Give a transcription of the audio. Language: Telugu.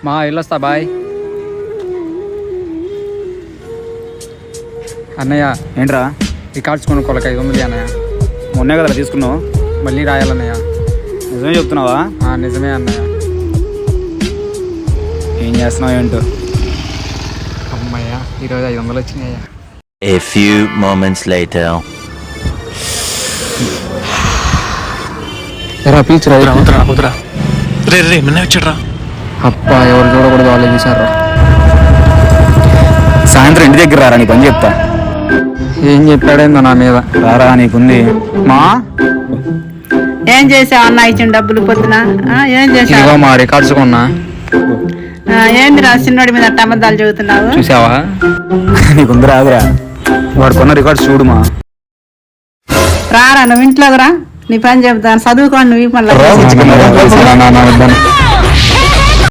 మా వెళ్ళొస్తా బాయ్. అన్నయ్య ఏంట్రా రికార్డ్స్ కొనుక్కోలేక 500 అన్నయ్య. మొన్నే కదా తీసుకున్నావు, మళ్ళీ రాయాలన్నయ్య. నిజమే చెప్తున్నావా? నిజమే అన్నయ్య. ఏం చేస్తున్నావు ఏంటో. అమ్మయ్య ఈరోజు 500 వచ్చినాయ్యా. A few moments later. ఎరా పీచురా వద్దురా రే రే మొన్న వచ్చాడ్రా. అప్పా ఎవరు చూడకూడదు వాళ్ళే చూసారా. సాయంత్రం ఇంటి దగ్గర రారా, నీ పని చెప్తా. ఏం చెప్పాడేందో నా మీద. రారా నీకుంది. మా ఏం చేసావు అన్న ఇచ్చిన డబ్బులు పొద్దున? ఏం చేసావు? ఇదిగో మా రికార్డ్స్ కొన్నా. ఏందిరా చిన్నోడి మీద అట్ట అబద్ధాలు చెబుతున్నావు? చూసావా? నీకుంది రాదురా, వాడు కొన్న రికార్డ్స్ చూడుమా. రారా నువ్వు ఇంట్లోకి రా, నీ పని చెబుతాను. చదువుకోండి నువ్వు మళ్ళీ.